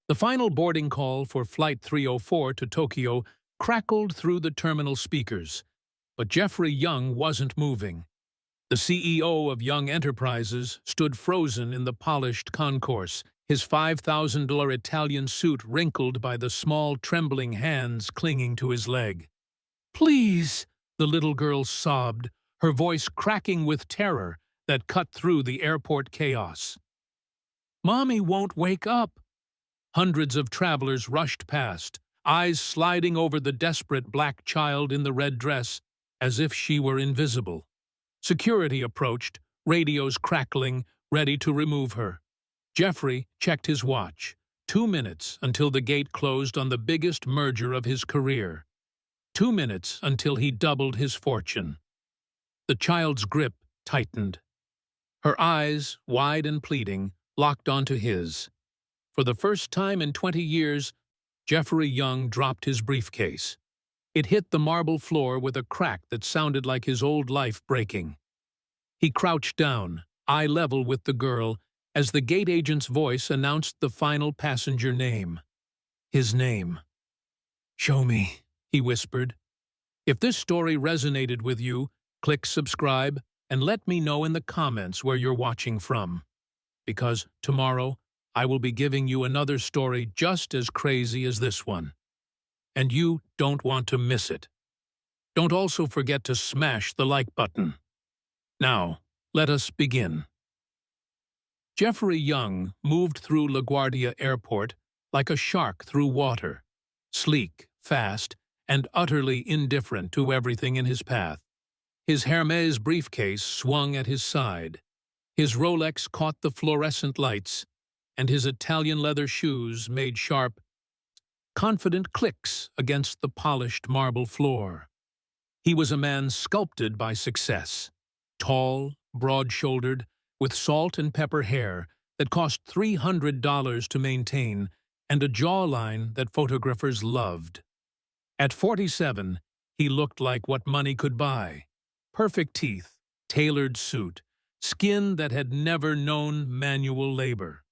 The final boarding call for Flight 304 to Tokyo crackled through the terminal speakers, but Jeffrey Young wasn't moving. The CEO of Young Enterprises stood frozen in the polished concourse, his $5,000 Italian suit wrinkled by the small, trembling hands clinging to his leg. "Please," the little girl sobbed, her voice cracking with terror that cut through the airport chaos. "Mommy won't wake up." Hundreds of travelers rushed past, eyes sliding over the desperate black child in the red dress, as if she were invisible. Security approached, radios crackling, ready to remove her. Jeffrey checked his watch. 2 minutes until the gate closed on the biggest merger of his career. 2 minutes until he doubled his fortune. The child's grip tightened. Her eyes, wide and pleading, locked onto his. For the first time in 20 years, Jeffrey Young dropped his briefcase. It hit the marble floor with a crack that sounded like his old life breaking. He crouched down, eye level with the girl, as the gate agent's voice announced the final passenger name. His name. "Show me," he whispered. If this story resonated with you, click subscribe and let me know in the comments where you're watching from. Because tomorrow, I will be giving you another story just as crazy as this one. And you don't want to miss it. Don't also forget to smash the like button. Now, let us begin. Jeffrey Young moved through LaGuardia Airport like a shark through water, sleek, fast, and utterly indifferent to everything in his path. His Hermes briefcase swung at his side. His Rolex caught the fluorescent lights, and his Italian leather shoes made sharp, confident clicks against the polished marble floor. He was a man sculpted by success, tall, broad-shouldered, with salt and pepper hair that cost $300 to maintain and a jawline that photographers loved. At 47, he looked like what money could buy. Perfect teeth, tailored suit, skin that had never known manual labor.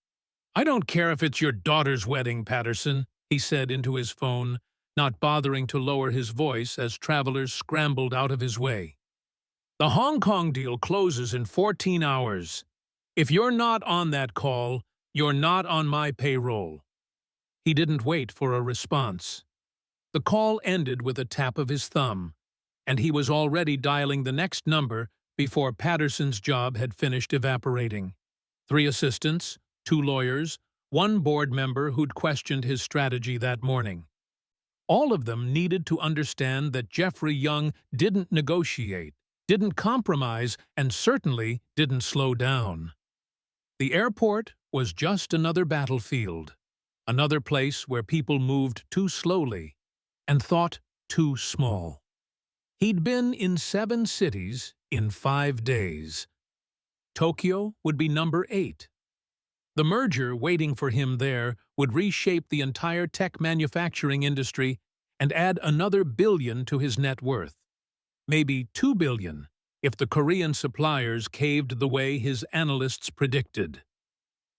"I don't care if it's your daughter's wedding, Patterson," he said into his phone, not bothering to lower his voice as travelers scrambled out of his way. "The Hong Kong deal closes in 14 hours. If you're not on that call, you're not on my payroll." He didn't wait for a response. The call ended with a tap of his thumb, and he was already dialing the next number before Patterson's job had finished evaporating. 3 assistants, 2 lawyers, 1 board member who'd questioned his strategy that morning. All of them needed to understand that Jeffrey Young didn't negotiate, didn't compromise, and certainly didn't slow down. The airport was just another battlefield, another place where people moved too slowly and thought too small. He'd been in 7 cities in 5 days. Tokyo would be number 8. The merger waiting for him there would reshape the entire tech manufacturing industry and add another billion to his net worth. Maybe 2 billion if the Korean suppliers caved the way his analysts predicted.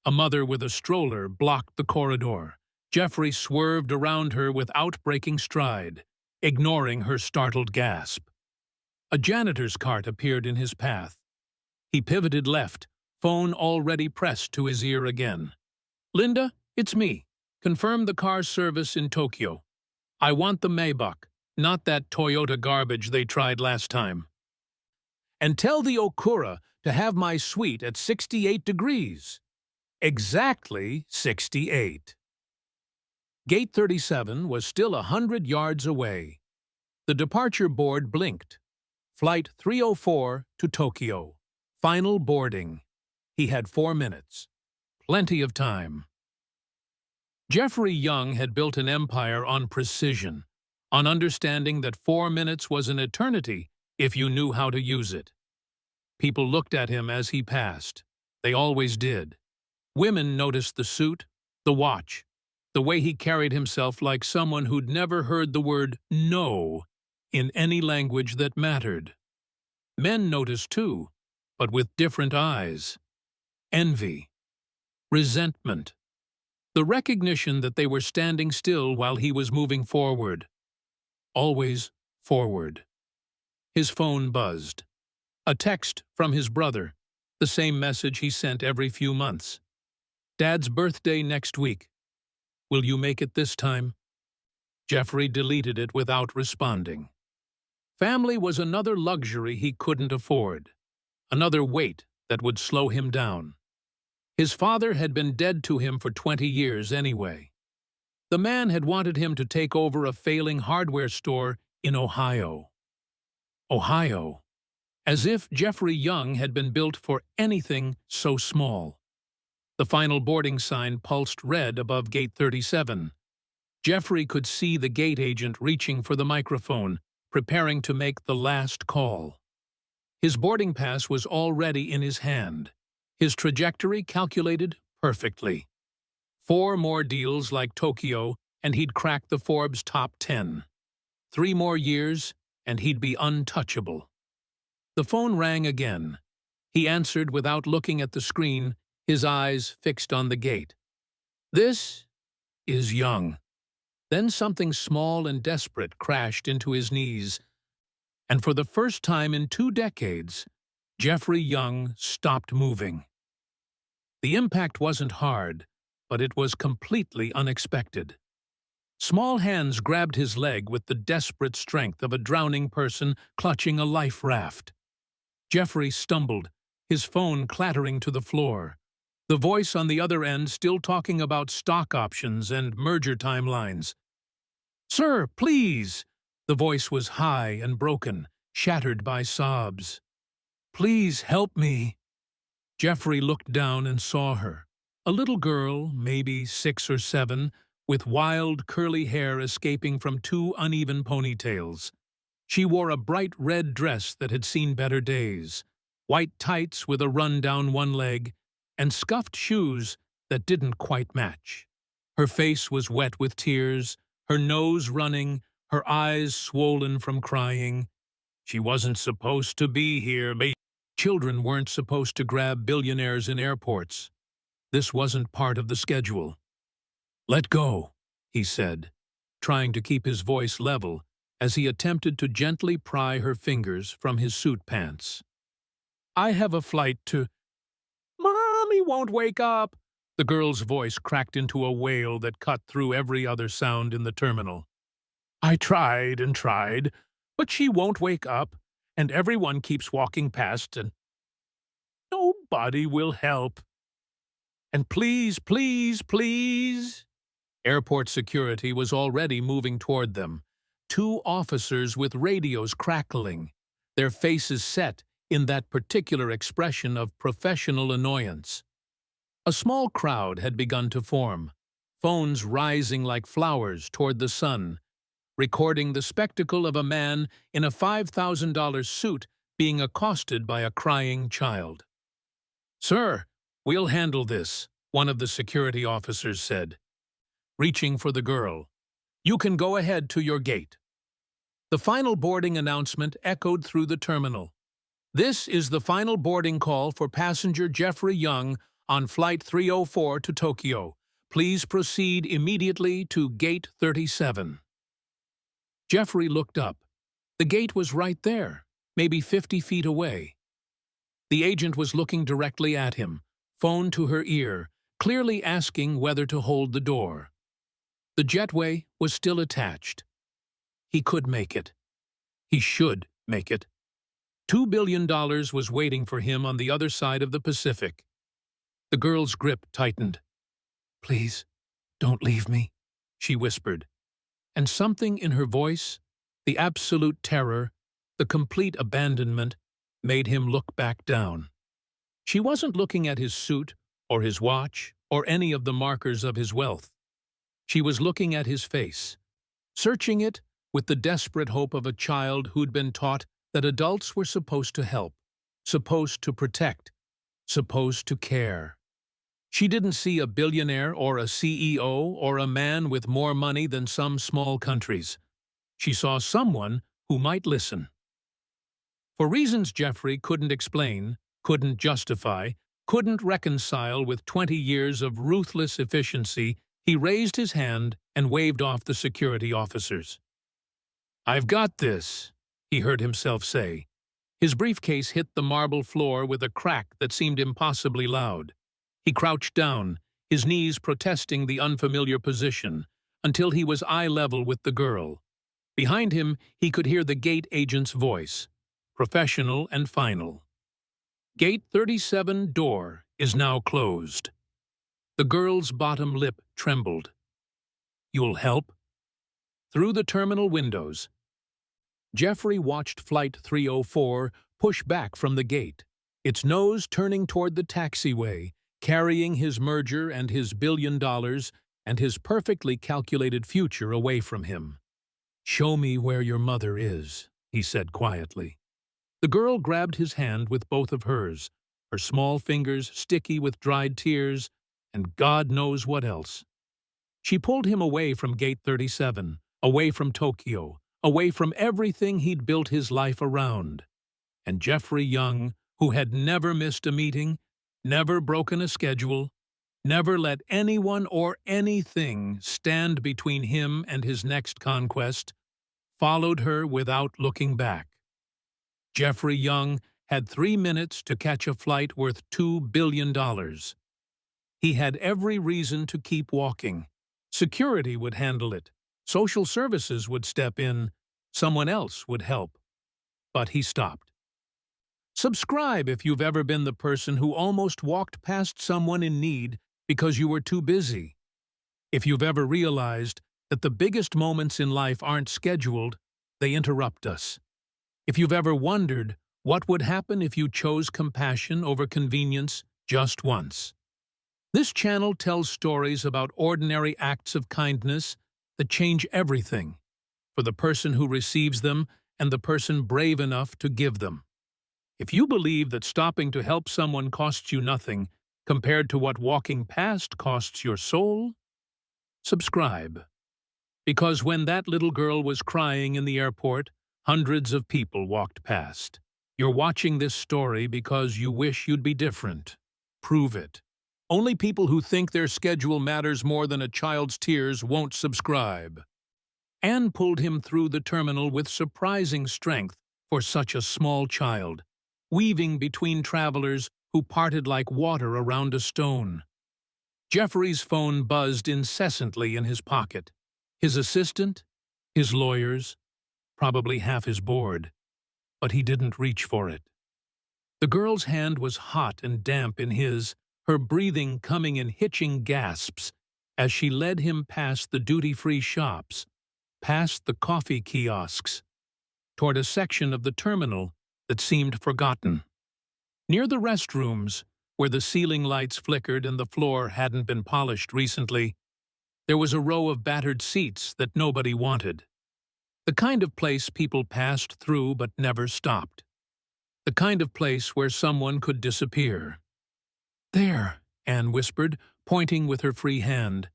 A mother with a stroller blocked the corridor. Jeffrey swerved around her without breaking stride, ignoring her startled gasp. A janitor's cart appeared in his path. He pivoted left, phone already pressed to his ear again. "Linda, it's me. Confirm the car's service in Tokyo. I want the Maybach, not that Toyota garbage they tried last time. And tell the Okura to have my suite at 68 degrees. Exactly 68. Gate 37 was still 100 yards away. The departure board blinked. Flight 304 to Tokyo. Final boarding. He had 4 minutes. Plenty of time. Jeffrey Young had built an empire on precision, on understanding that 4 minutes was an eternity if you knew how to use it. People looked at him as he passed. They always did. Women noticed the suit, the watch, the way he carried himself like someone who'd never heard the word no in any language that mattered. Men noticed too, but with different eyes. Envy, resentment, The recognition that they were standing still while he was moving forward. Always forward. His phone buzzed. A text from his brother, the same message he sent every few months. Dad's birthday next week. Will you make it this time? Jeffrey deleted it without responding. Family was another luxury he couldn't afford, another weight that would slow him down. His father had been dead to him for 20 years anyway. The man had wanted him to take over a failing hardware store in Ohio. Ohio. As if Jeffrey Young had been built for anything so small. The final boarding sign pulsed red above Gate 37. Jeffrey could see the gate agent reaching for the microphone, preparing to make the last call. His boarding pass was already in his hand, his trajectory calculated perfectly. 4 more deals like Tokyo, and he'd crack the Forbes top 10. 3 more years, and he'd be untouchable. The phone rang again. He answered without looking at the screen, his eyes fixed on the gate. This is Young. Then something small and desperate crashed into his knees, and for the first time in 2 decades, Jeffrey Young stopped moving. The impact wasn't hard, but it was completely unexpected. Small hands grabbed his leg with the desperate strength of a drowning person clutching a life raft. Jeffrey stumbled, his phone clattering to the floor. The voice on the other end still talking about stock options and merger timelines. "Sir, please!" The voice was high and broken, shattered by sobs. "Please help me." Jeffrey looked down and saw her. A little girl, maybe 6 or 7, with wild, curly hair escaping from 2 uneven ponytails. She wore a bright red dress that had seen better days, white tights with a run down one leg, and scuffed shoes that didn't quite match. Her face was wet with tears, her nose running, her eyes swollen from crying. She wasn't supposed to be here, but children weren't supposed to grab billionaires in airports. This wasn't part of the schedule. "Let go," he said, trying to keep his voice level as he attempted to gently pry her fingers from his suit pants. "I have a flight to—" "Mommy won't wake up!" The girl's voice cracked into a wail that cut through every other sound in the terminal. "I tried and tried, but she won't wake up, and everyone keeps walking past, and nobody will help. And please, please, please." Airport security was already moving toward them. 2 officers with radios crackling, their faces set in that particular expression of professional annoyance. A small crowd had begun to form, phones rising like flowers toward the sun, recording the spectacle of a man in a $5,000 suit being accosted by a crying child. "Sir, we'll handle this," one of the security officers said, reaching for the girl. "You can go ahead to your gate." The final boarding announcement echoed through the terminal. "This is the final boarding call for passenger Jeffrey Young on Flight 304 to Tokyo. Please proceed immediately to Gate 37. Jeffrey looked up. The gate was right there, maybe 50 feet away. The agent was looking directly at him, phone to her ear, clearly asking whether to hold the door. The jetway was still attached. He could make it. He should make it. $2 billion was waiting for him on the other side of the Pacific. The girl's grip tightened. "Please, don't leave me," she whispered. And something in her voice, the absolute terror, the complete abandonment, made him look back down. She wasn't looking at his suit or his watch or any of the markers of his wealth. She was looking at his face, searching it with the desperate hope of a child who'd been taught that adults were supposed to help, supposed to protect, supposed to care. She didn't see a billionaire or a CEO or a man with more money than some small countries. She saw someone who might listen. For reasons Jeffrey couldn't explain, couldn't justify, couldn't reconcile with 20 years of ruthless efficiency, He raised his hand and waved off the security officers. "I've got this," he heard himself say. His briefcase hit the marble floor with a crack that seemed impossibly loud. He crouched down, his knees protesting the unfamiliar position, until he was eye-level with the girl. Behind him, he could hear the gate agent's voice, professional and final. "Gate 37 door is now closed." The girl's bottom lip trembled. "You'll help?" Through the terminal windows, Jeffrey watched Flight 304 push back from the gate, its nose turning toward the taxiway, carrying his merger and his $1 billion and his perfectly calculated future away from him. "Show me where your mother is," he said quietly. The girl grabbed his hand with both of hers, her small fingers sticky with dried tears, and God knows what else. She pulled him away from Gate 37, away from Tokyo, away from everything he'd built his life around. And Jeffrey Young, who had never missed a meeting, never broken a schedule, never let anyone or anything stand between him and his next conquest, followed her without looking back. Jeffrey Young had 3 minutes to catch a flight worth $2 billion. He had every reason to keep walking. Security would handle it. Social services would step in. Someone else would help. But he stopped. Subscribe if you've ever been the person who almost walked past someone in need because you were too busy. If you've ever realized that the biggest moments in life aren't scheduled, they interrupt us. If you've ever wondered what would happen if you chose compassion over convenience just once. This channel tells stories about ordinary acts of kindness that change everything for the person who receives them and the person brave enough to give them. If you believe that stopping to help someone costs you nothing compared to what walking past costs your soul, subscribe. Because when that little girl was crying in the airport, hundreds of people walked past. You're watching this story because you wish you'd be different. Prove it. Only people who think their schedule matters more than a child's tears won't subscribe. Anne pulled him through the terminal with surprising strength for such a small child, weaving between travelers who parted like water around a stone. Jeffrey's phone buzzed incessantly in his pocket. His assistant, his lawyers, probably half his board, but he didn't reach for it. The girl's hand was hot and damp in his, her breathing coming in hitching gasps as she led him past the duty-free shops, past the coffee kiosks, toward a section of the terminal that seemed forgotten. Near the restrooms, where the ceiling lights flickered and the floor hadn't been polished recently, there was a row of battered seats that nobody wanted. The kind of place people passed through but never stopped. The kind of place where someone could disappear. "There," Anne whispered, pointing with her free hand.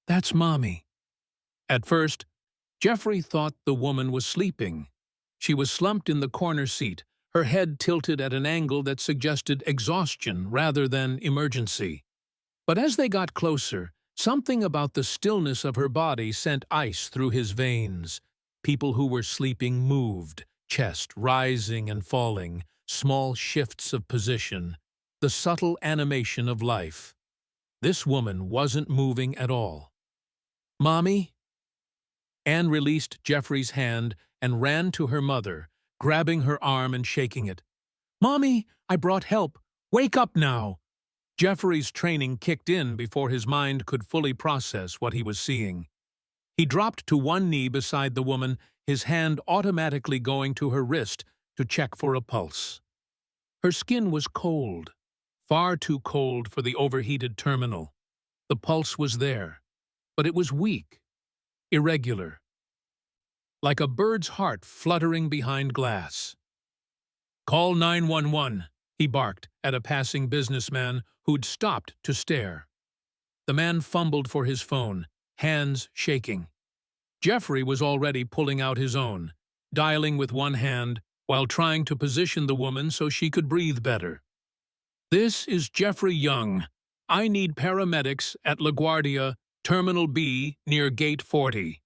"That's Mommy." At first, Jeffrey thought the woman was sleeping. She was slumped in the corner seat, her head tilted at an angle that suggested exhaustion rather than emergency. But as they got closer, something about the stillness of her body sent ice through his veins. People who were sleeping moved, chest rising and falling, small shifts of position, the subtle animation of life. This woman wasn't moving at all. "Mommy?" Anne released Jeffrey's hand and ran to her mother, grabbing her arm and shaking it. "Mommy, I brought help. Wake up now!" Jeffrey's training kicked in before his mind could fully process what he was seeing. He dropped to one knee beside the woman, his hand automatically going to her wrist to check for a pulse. Her skin was cold, far too cold for the overheated terminal. The pulse was there, but it was weak, irregular, like a bird's heart fluttering behind glass. "Call 911, he barked at a passing businessman who'd stopped to stare. The man fumbled for his phone, hands shaking. Jeffrey was already pulling out his own, dialing with one hand while trying to position the woman so she could breathe better. "This is Jeffrey Young. I need paramedics at LaGuardia Terminal B near Gate 40.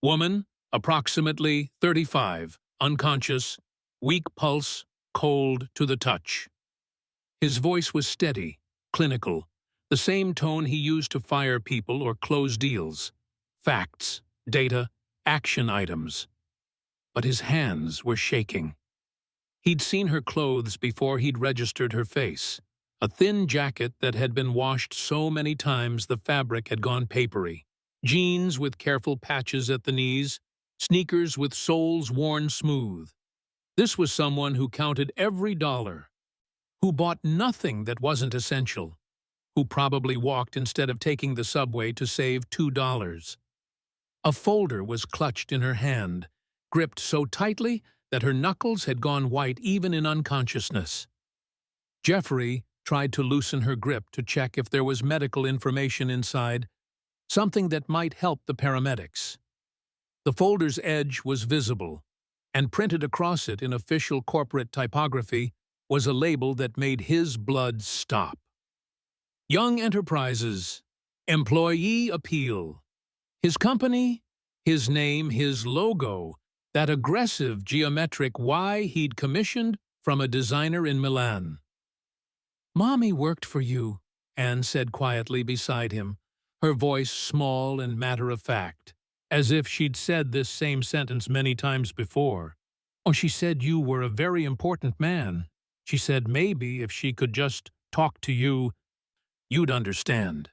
Woman, approximately 35, unconscious, weak pulse, cold to the touch. His voice was steady, clinical, the same tone he used to fire people or close deals. Facts, data, action items. But his hands were shaking. He'd seen her clothes before he'd registered her face. A thin jacket that had been washed so many times the fabric had gone papery. Jeans with careful patches at the knees, sneakers with soles worn smooth. This was someone who counted every dollar, who bought nothing that wasn't essential, who probably walked instead of taking the subway to save $2. A folder was clutched in her hand, gripped so tightly that her knuckles had gone white even in unconsciousness. Jeffrey tried to loosen her grip to check if there was medical information inside, something that might help the paramedics. The folder's edge was visible, and printed across it in official corporate typography was a label that made his blood stop. Young Enterprises, Employee Appeal. His company, his name, his logo, that aggressive geometric Y he'd commissioned from a designer in Milan. "Mommy worked for you," Anne said quietly beside him, her voice small and matter-of-fact, as if she'd said this same sentence many times before. "Oh, she said you were a very important man. She said maybe if she could just talk to you, you'd understand."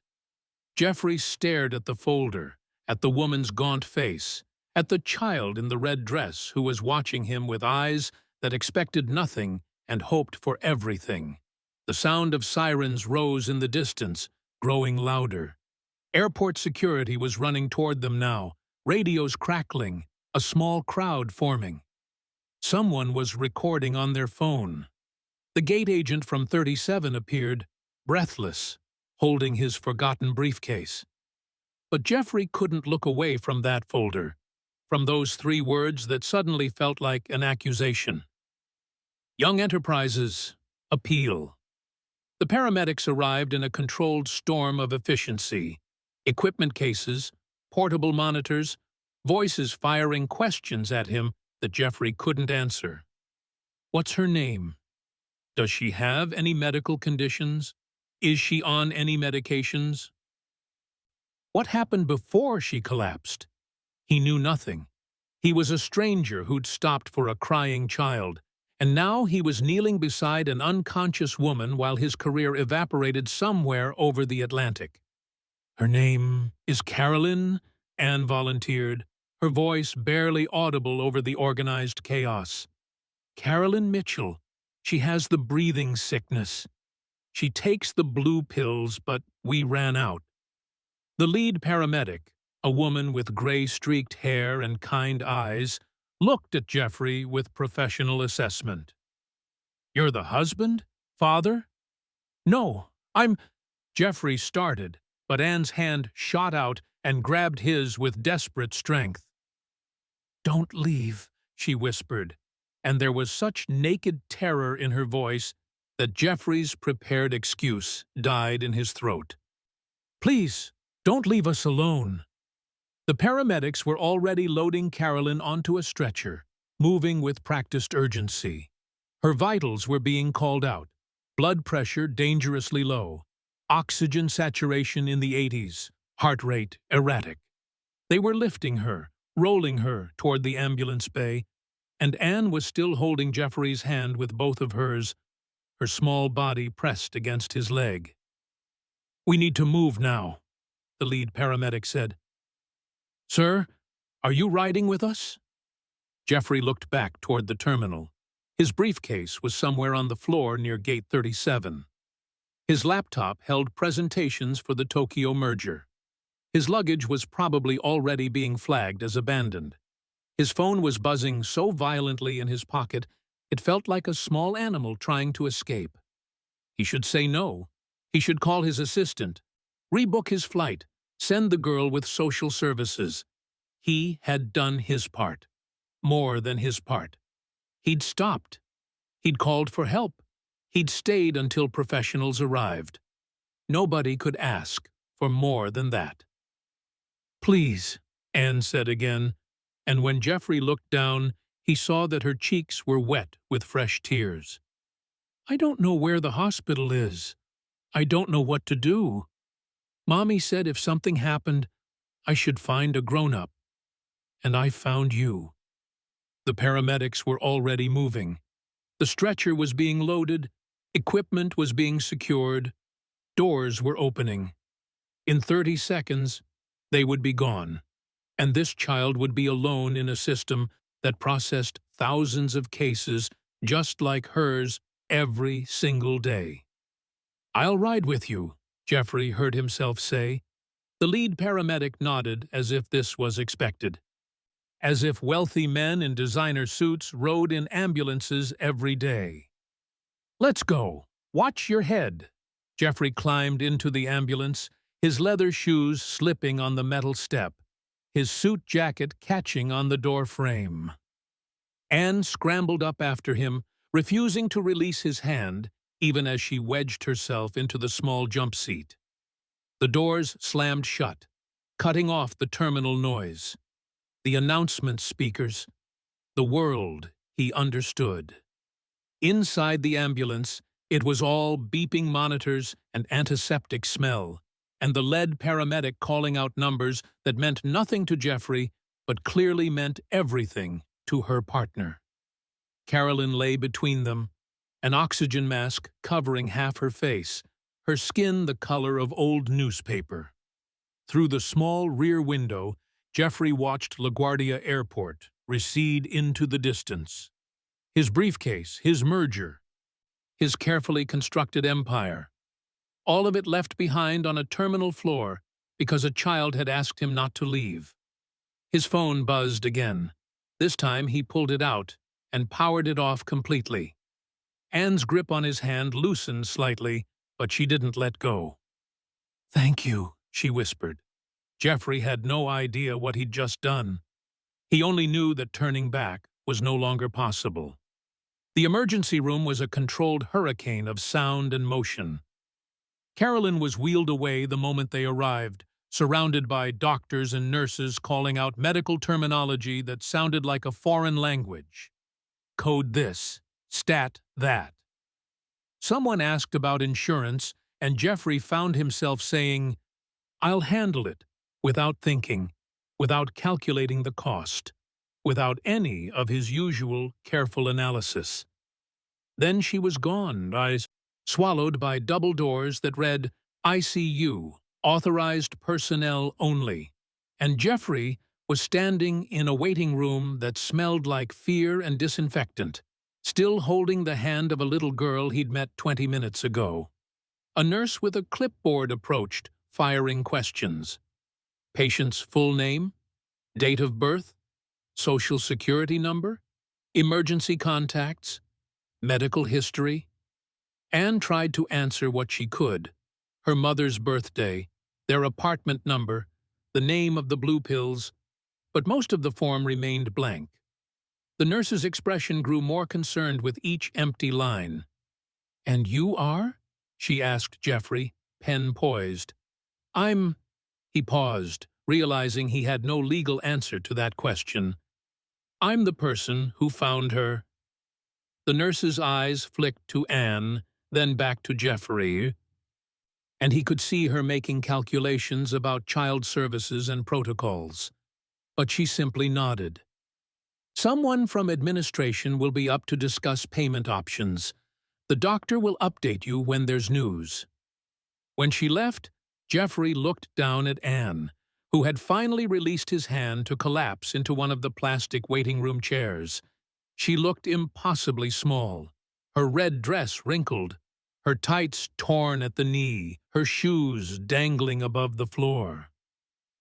Jeffrey stared at the folder, at the woman's gaunt face, at the child in the red dress who was watching him with eyes that expected nothing and hoped for everything. The sound of sirens rose in the distance, growing louder. Airport security was running toward them now, radios crackling, a small crowd forming. Someone was recording on their phone. The gate agent from 37 appeared, breathless, holding his forgotten briefcase. But Jeffrey couldn't look away from that folder, from those 3 words that suddenly felt like an accusation. Young Enterprises, Appeal. The paramedics arrived in a controlled storm of efficiency. Equipment cases, portable monitors, voices firing questions at him that Jeffrey couldn't answer. What's her name? Does she have any medical conditions? Is she on any medications? What happened before she collapsed? He knew nothing. He was a stranger who'd stopped for a crying child, and now he was kneeling beside an unconscious woman while his career evaporated somewhere over the Atlantic. "Her name is Carolyn," Anne volunteered, her voice barely audible over the organized chaos. "Carolyn Mitchell. She has the breathing sickness. She takes the blue pills, but we ran out." The lead paramedic, a woman with gray-streaked hair and kind eyes, looked at Jeffrey with professional assessment. "You're the husband? Father?" "No, I'm—" Jeffrey started, but Anne's hand shot out and grabbed his with desperate strength. "Don't leave," she whispered, and there was such naked terror in her voice that Jeffrey's prepared excuse died in his throat. "Please, don't leave us alone." The paramedics were already loading Carolyn onto a stretcher, moving with practiced urgency. Her vitals were being called out, blood pressure dangerously low, oxygen saturation in the 80s, heart rate erratic. They were lifting her, rolling her toward the ambulance bay, and Anne was still holding Jeffrey's hand with both of hers, her small body pressed against his leg. "We need to move now," the lead paramedic said. "Sir, are you riding with us?" Jeffrey looked back toward the terminal. His briefcase was somewhere on the floor near Gate 37. His laptop held presentations for the Tokyo merger. His luggage was probably already being flagged as abandoned. His phone was buzzing so violently in his pocket, it felt like a small animal trying to escape. He should say no. He should call his assistant, rebook his flight, send the girl with social services. He had done his part. More than his part. He'd stopped. He'd called for help. He'd stayed until professionals arrived. Nobody could ask for more than that. "Please," Anne said again, and when Jeffrey looked down, he saw that her cheeks were wet with fresh tears. "I don't know where the hospital is. I don't know what to do. Mommy said if something happened, I should find a grown-up. And I found you." The paramedics were already moving. The stretcher was being loaded, equipment was being secured, doors were opening. In 30 seconds, they would be gone, and this child would be alone in a system that processed thousands of cases just like hers every single day. "I'll ride with you," Jeffrey heard himself say. The lead paramedic nodded as if this was expected. As if wealthy men in designer suits rode in ambulances every day. "Let's go. Watch your head." Jeffrey climbed into the ambulance, his leather shoes slipping on the metal step, his suit jacket catching on the door frame. Anne scrambled up after him, refusing to release his hand, even as she wedged herself into the small jump seat. The doors slammed shut, cutting off the terminal noise. The announcement speakers. The world he understood. Inside the ambulance, it was all beeping monitors and antiseptic smell, and the lead paramedic calling out numbers that meant nothing to Jeffrey, but clearly meant everything to her partner. Carolyn lay between them, an oxygen mask covering half her face, her skin the color of old newspaper. Through the small rear window, Jeffrey watched LaGuardia Airport recede into the distance. His briefcase, his merger, his carefully constructed empire. All of it left behind on a terminal floor because a child had asked him not to leave. His phone buzzed again. This time he pulled it out and powered it off completely. Anne's grip on his hand loosened slightly, but she didn't let go. "Thank you," she whispered. Jeffrey had no idea what he'd just done. He only knew that turning back was no longer possible. The emergency room was a controlled hurricane of sound and motion. Carolyn was wheeled away the moment they arrived, surrounded by doctors and nurses calling out medical terminology that sounded like a foreign language. Code this, stat that. Someone asked about insurance, and Jeffrey found himself saying, "I'll handle it," without thinking, without calculating the cost, without any of his usual careful analysis. Then she was gone, eyes swallowed by double doors that read ICU, authorized personnel only, and Jeffrey was standing in a waiting room that smelled like fear and disinfectant, still holding the hand of a little girl he'd met 20 minutes ago. A nurse with a clipboard approached, firing questions. Patient's full name, date of birth, social security number, emergency contacts, medical history. Anne tried to answer what she could: her mother's birthday, their apartment number, the name of the blue pills, but most of the form remained blank. The nurse's expression grew more concerned with each empty line. "And you are?" she asked Jeffrey, pen poised. "I'm—" He paused, realizing he had no legal answer to that question. "I'm the person who found her." The nurse's eyes flicked to Anne, then back to Jeffrey, and he could see her making calculations about child services and protocols. But she simply nodded. "Someone from administration will be up to discuss payment options. The doctor will update you when there's news." When she left, Jeffrey looked down at Anne, who had finally released his hand to collapse into one of the plastic waiting room chairs. She looked impossibly small, her red dress wrinkled, her tights torn at the knee, her shoes dangling above the floor.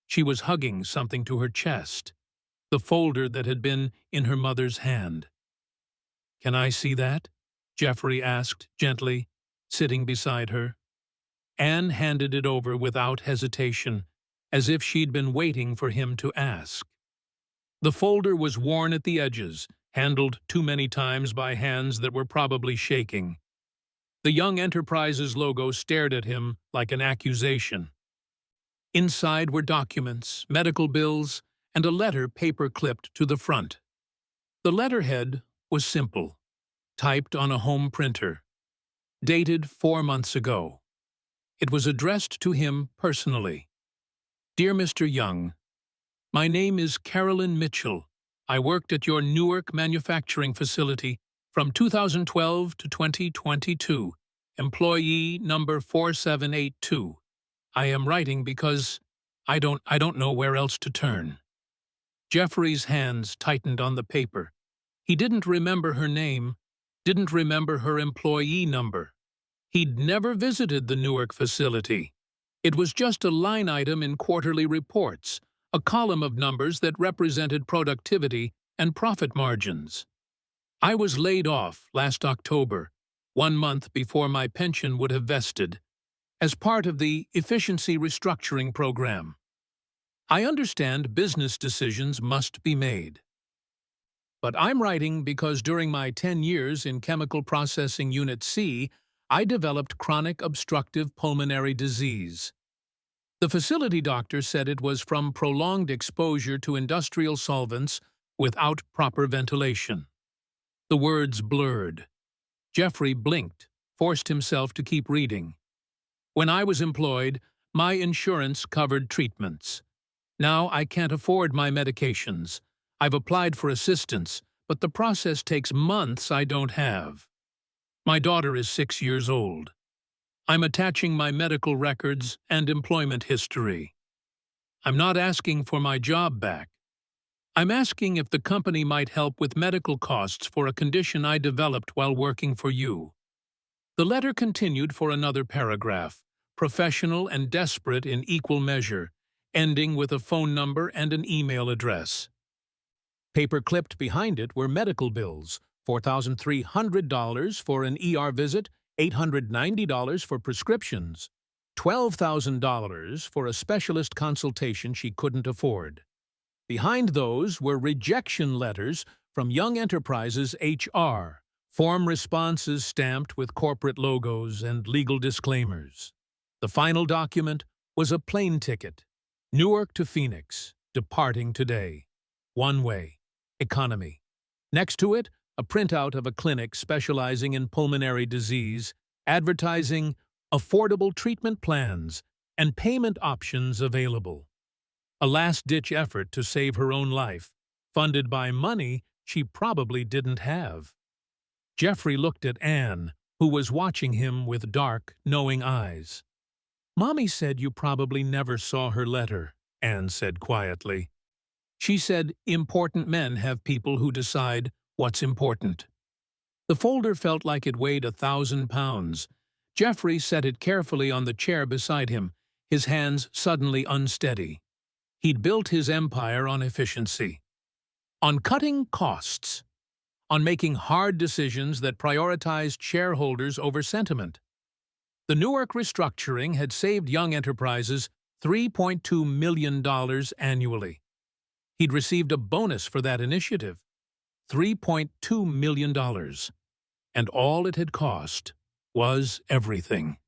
She was hugging something to her chest, the folder that had been in her mother's hand. "Can I see that?" Jeffrey asked gently, sitting beside her. Anne handed it over without hesitation, as if she'd been waiting for him to ask. The folder was worn at the edges, handled too many times by hands that were probably shaking. The Young Enterprises logo stared at him like an accusation. Inside were documents, medical bills, and a letter paper-clipped to the front. The letterhead was simple, typed on a home printer, dated 4 months ago. It was addressed to him personally. Dear Mr. Young, my name is Carolyn Mitchell. I worked at your Newark manufacturing facility from 2012 to 2022, employee number 4782. I am writing because I don't know where else to turn. Jeffrey's hands tightened on the paper. He didn't remember her name, didn't remember her employee number. He'd never visited the Newark facility. It was just a line item in quarterly reports, a column of numbers that represented productivity and profit margins. I was laid off last October, 1 month before my pension would have vested, as part of the efficiency restructuring program. I understand business decisions must be made. But I'm writing because during my 10 years in Chemical Processing Unit C, I developed chronic obstructive pulmonary disease. The facility doctor said it was from prolonged exposure to industrial solvents without proper ventilation. The words blurred. Jeffrey blinked, forced himself to keep reading. When I was employed, my insurance covered treatments. Now I can't afford my medications. I've applied for assistance, but the process takes months I don't have. My daughter is 6 years old. I'm attaching my medical records and employment history. I'm not asking for my job back. I'm asking if the company might help with medical costs for a condition I developed while working for you. The letter continued for another paragraph, professional and desperate in equal measure, ending with a phone number and an email address. Paper-clipped behind it were medical bills, $4,300 for an ER visit, $890 for prescriptions, $12,000 for a specialist consultation she couldn't afford. Behind those were rejection letters from Young Enterprises HR, form responses stamped with corporate logos and legal disclaimers. The final document was a plane ticket, Newark to Phoenix, departing today. One way, economy. Next to it, a printout of a clinic specializing in pulmonary disease, advertising affordable treatment plans and payment options available. A last-ditch effort to save her own life, funded by money she probably didn't have. Jeffrey looked at Anne, who was watching him with dark, knowing eyes. "Mommy said you probably never saw her letter," Anne said quietly. She said important men have people who decide what's important. The folder felt like it weighed 1,000 pounds. Jeffrey set it carefully on the chair beside him, his hands suddenly unsteady. He'd built his empire on efficiency, on cutting costs, on making hard decisions that prioritized shareholders over sentiment. The Newark restructuring had saved Young Enterprises $3.2 million annually. He'd received a bonus for that initiative, $3.2 million, and all it had cost was everything.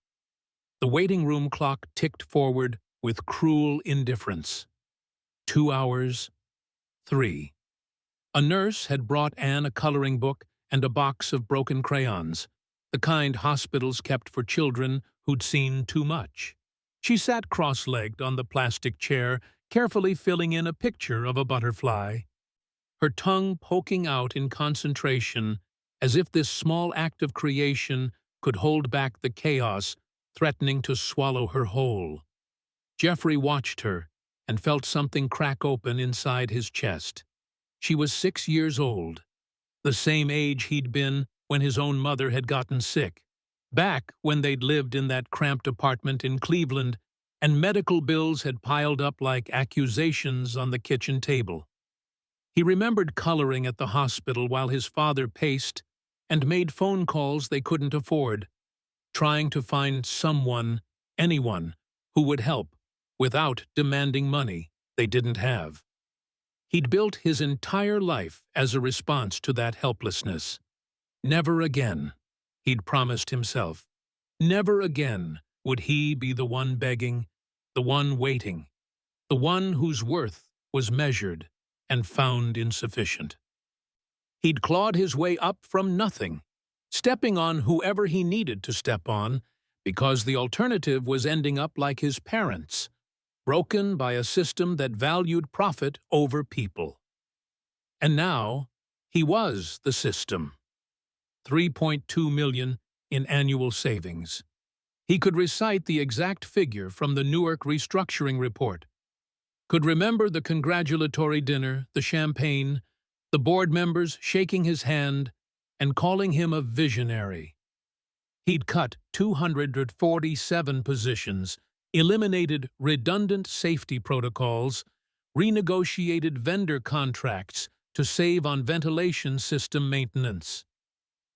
The waiting room clock ticked forward with cruel indifference. 2 hours, 3. A nurse had brought Anne a coloring book and a box of broken crayons, the kind hospitals kept for children who'd seen too much. She sat cross-legged on the plastic chair, carefully filling in a picture of a butterfly, her tongue poking out in concentration, as if this small act of creation could hold back the chaos threatening to swallow her whole. Jeffrey watched her and felt something crack open inside his chest. She was 6 years old, the same age he'd been when his own mother had gotten sick, back when they'd lived in that cramped apartment in Cleveland and medical bills had piled up like accusations on the kitchen table. He remembered coloring at the hospital while his father paced and made phone calls they couldn't afford, trying to find someone, anyone, who would help without demanding money they didn't have. He'd built his entire life as a response to that helplessness. Never again, he'd promised himself. Never again would he be the one begging, the one waiting, the one whose worth was measured and found insufficient. He'd clawed his way up from nothing, stepping on whoever he needed to step on, because the alternative was ending up like his parents, broken by a system that valued profit over people. And now, he was the system. 3.2 million in annual savings. He could recite the exact figure from the Newark restructuring report, could remember the congratulatory dinner, the champagne, the board members shaking his hand and calling him a visionary. He'd cut 247 positions, eliminated redundant safety protocols, renegotiated vendor contracts to save on ventilation system maintenance.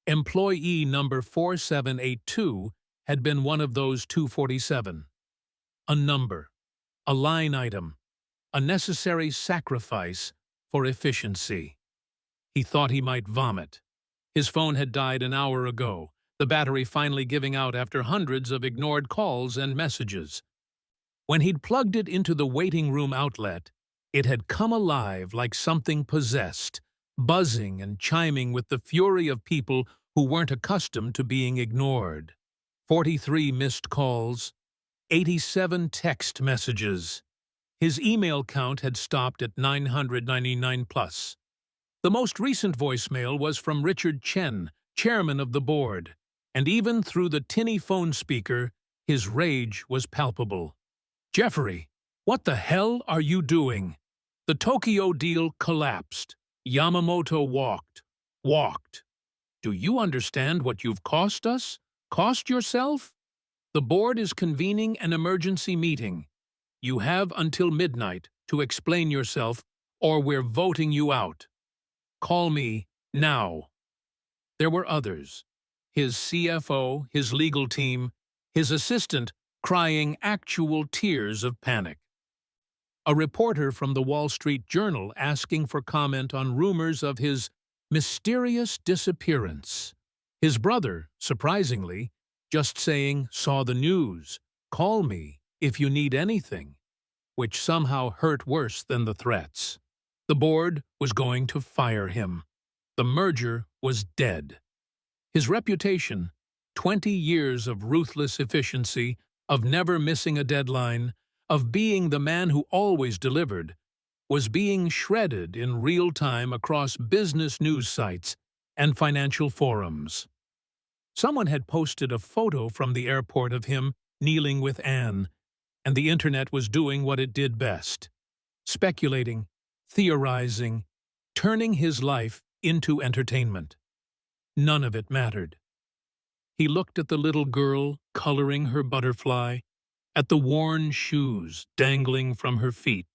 Employee number 4782 had been one of those 247. A number, a line item, a necessary sacrifice for efficiency. He thought he might vomit. His phone had died an hour ago, the battery finally giving out after hundreds of ignored calls and messages. When he'd plugged it into the waiting room outlet, it had come alive like something possessed, buzzing and chiming with the fury of people who weren't accustomed to being ignored. 43 missed calls, 87 text messages. His email count had stopped at 999 plus. The most recent voicemail was from Richard Chen, chairman of the board, and even through the tinny phone speaker, his rage was palpable. "Jeffrey, what the hell are you doing? The Tokyo deal collapsed. Yamamoto walked. Do you understand what you've cost us? Cost yourself? The board is convening an emergency meeting. You have until midnight to explain yourself, or we're voting you out. Call me now." There were others. His CFO, his legal team, his assistant crying actual tears of panic. A reporter from the Wall Street Journal asking for comment on rumors of his mysterious disappearance. His brother, surprisingly, just saying, "Saw the news, call me if you need anything," which somehow hurt worse than the threats. The board was going to fire him. The merger was dead. His reputation, 20 years of ruthless efficiency, of never missing a deadline, of being the man who always delivered, was being shredded in real time across business news sites and financial forums. Someone had posted a photo from the airport of him kneeling with Anne, and the internet was doing what it did best: speculating, theorizing, turning his life into entertainment. None of it mattered. He looked at the little girl coloring her butterfly, at the worn shoes dangling from her feet,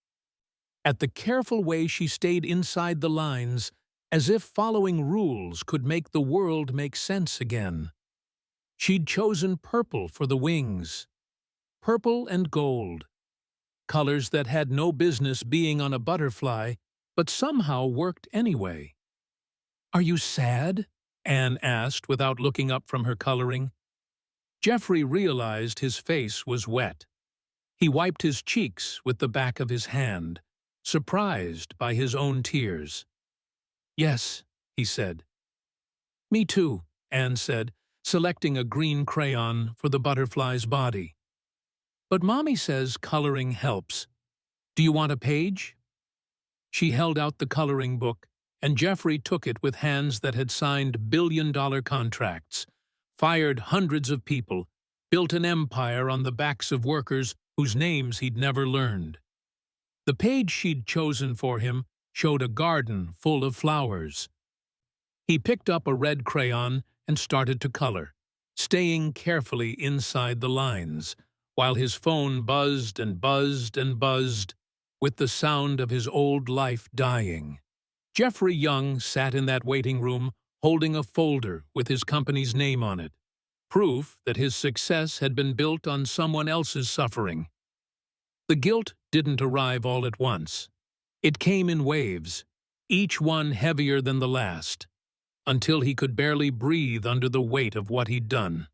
at the careful way she stayed inside the lines, as if following rules could make the world make sense again. She'd chosen purple for the wings. Purple and gold. Colors that had no business being on a butterfly, but somehow worked anyway. "Are you sad?" Anne asked without looking up from her coloring. Jeffrey realized his face was wet. He wiped his cheeks with the back of his hand, surprised by his own tears. "Yes," he said. "Me too," Anne said, selecting a green crayon for the butterfly's body. "But Mommy says coloring helps. Do you want a page?" She held out the coloring book, and Jeffrey took it with hands that had signed billion-dollar contracts, fired hundreds of people, built an empire on the backs of workers whose names he'd never learned. The page she'd chosen for him showed a garden full of flowers. He picked up a red crayon and started to color, staying carefully inside the lines, while his phone buzzed and buzzed and buzzed with the sound of his old life dying. Jeffrey Young sat in that waiting room holding a folder with his company's name on it, proof that his success had been built on someone else's suffering. The guilt didn't arrive all at once. It came in waves, each one heavier than the last, until he could barely breathe under the weight of what he'd done.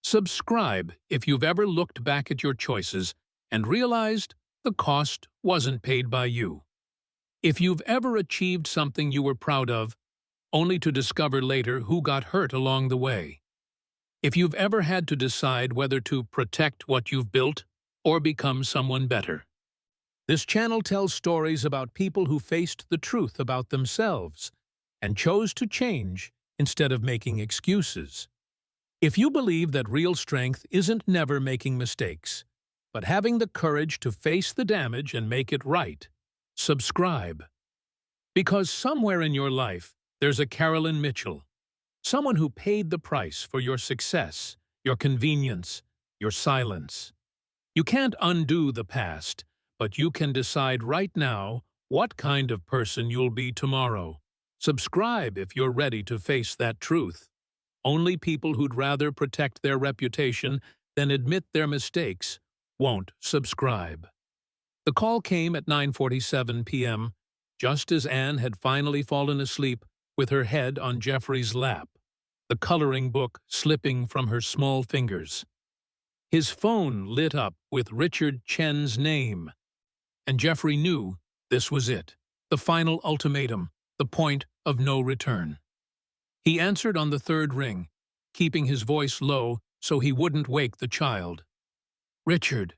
Subscribe if you've ever looked back at your choices and realized the cost wasn't paid by you. If you've ever achieved something you were proud of, only to discover later who got hurt along the way. If you've ever had to decide whether to protect what you've built or become someone better. This channel tells stories about people who faced the truth about themselves and chose to change instead of making excuses. If you believe that real strength isn't never making mistakes, but having the courage to face the damage and make it right, subscribe. Because somewhere in your life, there's a Carolyn Mitchell, someone who paid the price for your success, your convenience, your silence. You can't undo the past, but you can decide right now what kind of person you'll be tomorrow. Subscribe if you're ready to face that truth. Only people who'd rather protect their reputation than admit their mistakes won't subscribe. The call came at 9:47 p.m., just as Anne had finally fallen asleep with her head on Jeffrey's lap, the coloring book slipping from her small fingers. His phone lit up with Richard Chen's name, and Jeffrey knew this was it, the final ultimatum, the point of no return. He answered on the third ring, keeping his voice low so he wouldn't wake the child. "Richard,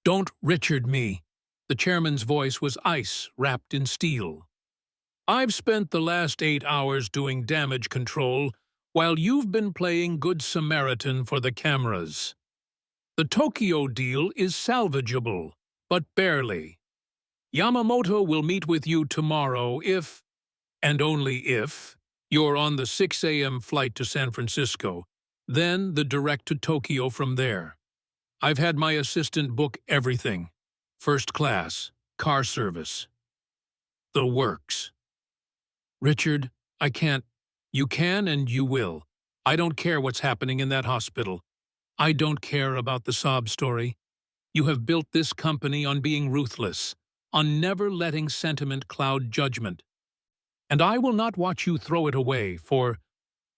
don't Richard me." The chairman's voice was ice wrapped in steel. "I've spent the last 8 hours doing damage control while you've been playing Good Samaritan for the cameras. The Tokyo deal is salvageable, but barely. Yamamoto will meet with you tomorrow if, and only if, you're on the 6 a.m. flight to San Francisco, then the direct to Tokyo from there. I've had my assistant book everything. First class, car service. The works." "Richard, I can't." "You can and you will. I don't care what's happening in that hospital. I don't care about the sob story. You have built this company on being ruthless, on never letting sentiment cloud judgment. And I will not watch you throw it away for—"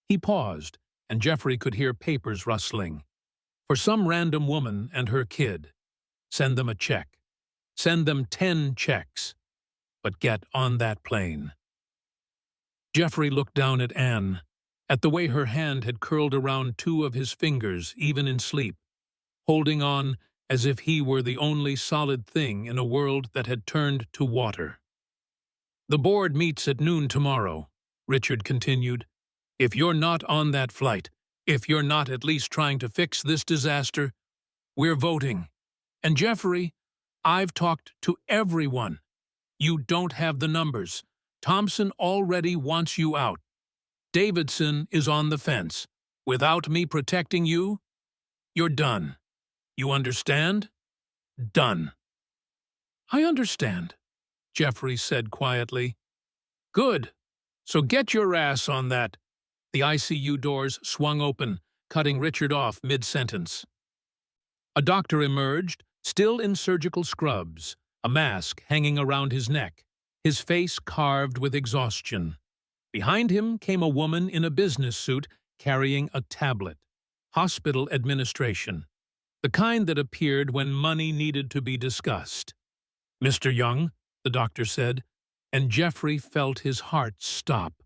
He paused, and Jeffrey could hear papers rustling. "For some random woman and her kid. Send them a check. Send them 10 checks. But get on that plane." Jeffrey looked down at Anne, at the way her hand had curled around 2 of his fingers even in sleep, holding on as if he were the only solid thing in a world that had turned to water. "The board meets at noon tomorrow," Richard continued. "If you're not on that flight, if you're not at least trying to fix this disaster, we're voting. And Jeffrey, I've talked to everyone. You don't have the numbers. Thompson already wants you out. Davidson is on the fence. Without me protecting you, you're done. You understand? Done." "I understand," Jeffrey said quietly. "Good. So get your ass on that." The ICU doors swung open, cutting Richard off mid-sentence. A doctor emerged, still in surgical scrubs, a mask hanging around his neck, his face carved with exhaustion. Behind him came a woman in a business suit carrying a tablet. Hospital administration. The kind that appeared when money needed to be discussed. "Mr. Young," the doctor said, and Jeffrey felt his heart stop.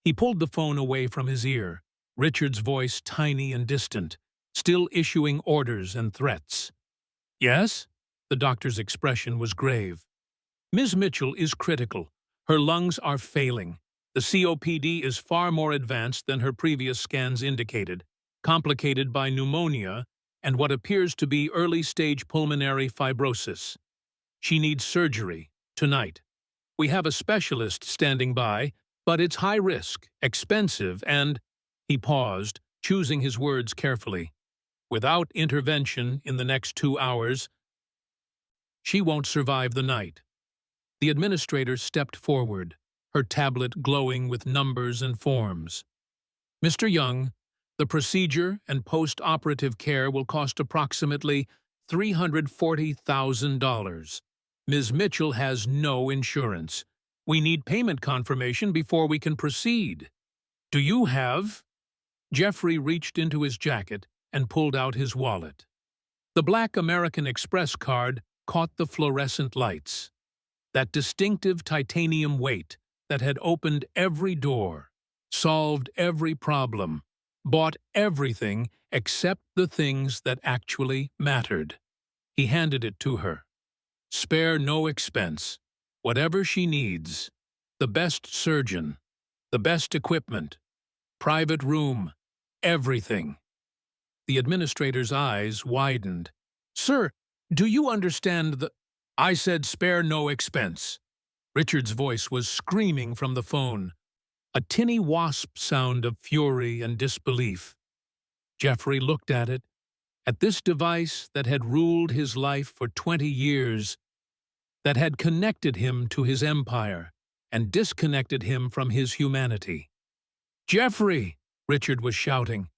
He pulled the phone away from his ear, Richard's voice tiny and distant, still issuing orders and threats. "Yes?" The doctor's expression was grave. "Ms. Mitchell is critical. Her lungs are failing. The COPD is far more advanced than her previous scans indicated, complicated by pneumonia and what appears to be early-stage pulmonary fibrosis. She needs surgery, tonight. We have a specialist standing by, but it's high risk, expensive, and—" He paused, choosing his words carefully. "Without intervention in the next 2 hours, she won't survive the night." The administrator stepped forward, her tablet glowing with numbers and forms. "Mr. Young, the procedure and post-operative care will cost approximately $340,000. Ms. Mitchell has no insurance. We need payment confirmation before we can proceed. Do you have—" Jeffrey reached into his jacket and pulled out his wallet. The black American Express card caught the fluorescent lights. That distinctive titanium weight that had opened every door, solved every problem, bought everything except the things that actually mattered. He handed it to her. Spare no expense. Whatever she needs. The best surgeon. The best equipment. Private room. Everything. The administrator's eyes widened. Sir, do you understand the... I said spare no expense. Richard's voice was screaming from the phone, a tinny wasp sound of fury and disbelief. Jeffrey looked at this device that had ruled his life for 20 years, that had connected him to his empire and disconnected him from his humanity. Jeffrey, Richard was shouting.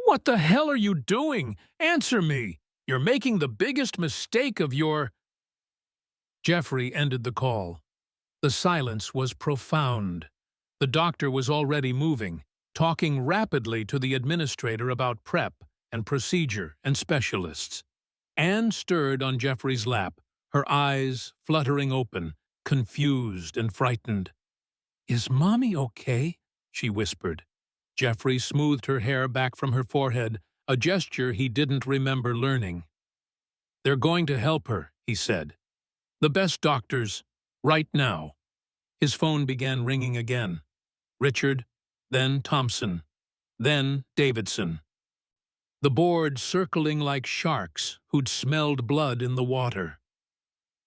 What the hell are you doing? Answer me! You're making the biggest mistake of your... Jeffrey ended the call. The silence was profound. The doctor was already moving, talking rapidly to the administrator about prep and procedure and specialists. Anne stirred on Jeffrey's lap, her eyes fluttering open, confused and frightened. Is Mommy okay? She whispered. Jeffrey smoothed her hair back from her forehead, a gesture he didn't remember learning. They're going to help her, he said. The best doctors, right now. His phone began ringing again. Richard, then Thompson, then Davidson. The board circling like sharks who'd smelled blood in the water.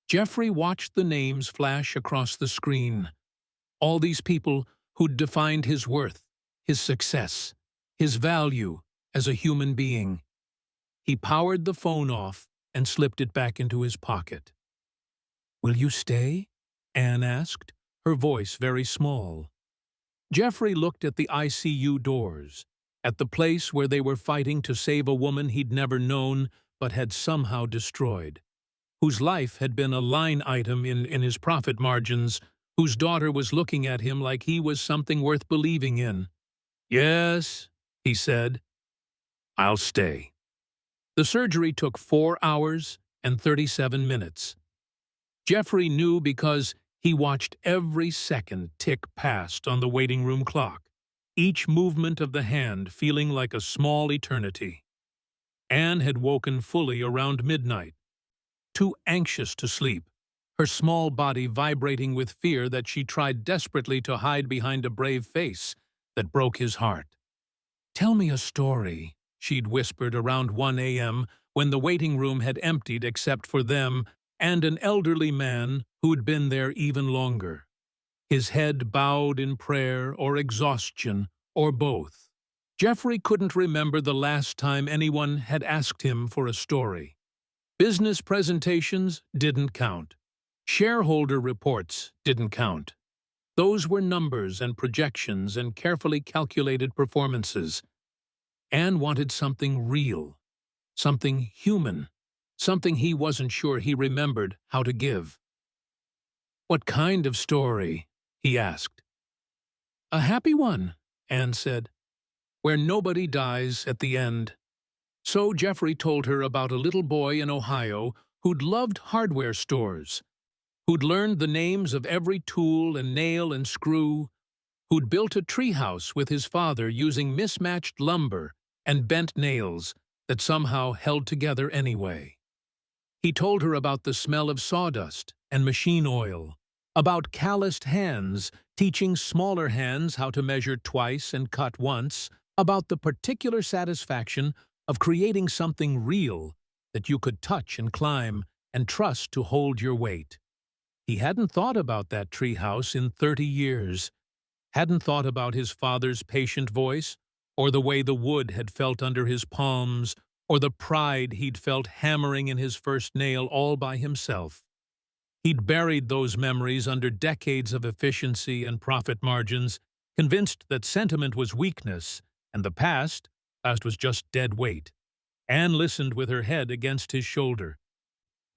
Jeffrey watched the names flash across the screen. All these people who'd defined his worth, his success, his value as a human being. He powered the phone off and slipped it back into his pocket. Will you stay? Anne asked, her voice very small. Jeffrey looked at the ICU doors, at the place where they were fighting to save a woman he'd never known but had somehow destroyed, whose life had been a line item in his profit margins, whose daughter was looking at him like he was something worth believing in. Yes, he said. I'll stay. The surgery took 4 hours and 37 minutes. Jeffrey knew because he watched every second tick past on the waiting room clock, each movement of the hand feeling like a small eternity. Anne had woken fully around midnight, too anxious to sleep, her small body vibrating with fear that she tried desperately to hide behind a brave face that broke his heart. Tell me a story, she'd whispered around 1 a.m. when the waiting room had emptied except for them and an elderly man who'd been there even longer, his head bowed in prayer or exhaustion or both. Jeffrey couldn't remember the last time anyone had asked him for a story. Business presentations didn't count. Shareholder reports didn't count. Those were numbers and projections and carefully calculated performances. Anne wanted something real, something human, something he wasn't sure he remembered how to give. What kind of story? He asked. A happy one, Anne said, where nobody dies at the end. So Jeffrey told her about a little boy in Ohio who'd loved hardware stores, who'd learned the names of every tool and nail and screw, who'd built a treehouse with his father using mismatched lumber and bent nails that somehow held together anyway. He told her about the smell of sawdust and machine oil, about calloused hands teaching smaller hands how to measure twice and cut once, about the particular satisfaction of creating something real that you could touch and climb and trust to hold your weight. He hadn't thought about that treehouse in 30 years, hadn't thought about his father's patient voice, or the way the wood had felt under his palms, or the pride he'd felt hammering in his first nail all by himself. He'd buried those memories under decades of efficiency and profit margins, convinced that sentiment was weakness, and the past was just dead weight. Anne listened with her head against his shoulder,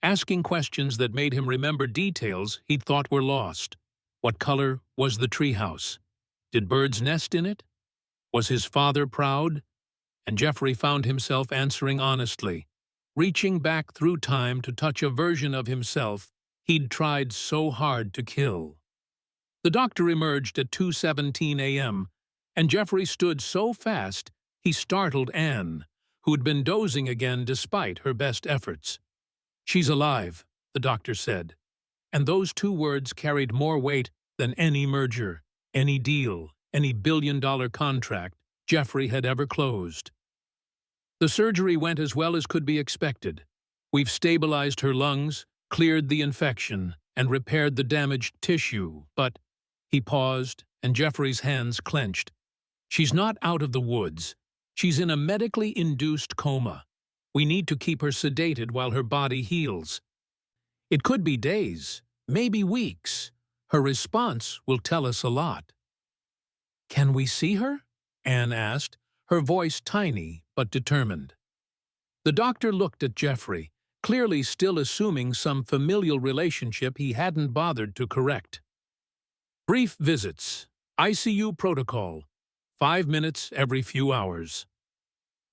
asking questions that made him remember details he'd thought were lost. What color was the treehouse? Did birds nest in it? Was his father proud? and Jeffrey found himself answering honestly, reaching back through time to touch a version of himself he'd tried so hard to kill. The doctor emerged at 2:17 a.m., and Jeffrey stood so fast he startled Anne, who'd been dozing again despite her best efforts. "She's alive," the doctor said, and those two words carried more weight than any merger, any deal, any billion-dollar contract Jeffrey had ever closed. The surgery went as well as could be expected. "We've stabilized her lungs, cleared the infection, and repaired the damaged tissue, but—" He paused, and Jeffrey's hands clenched. "She's not out of the woods. She's in a medically induced coma. We need to keep her sedated while her body heals. It could be days, maybe weeks. Her response will tell us a lot." "Can we see her?" Anne asked, her voice tiny but determined. The doctor looked at Jeffrey, clearly still assuming some familial relationship he hadn't bothered to correct. "Brief visits. ICU protocol. 5 minutes every few hours."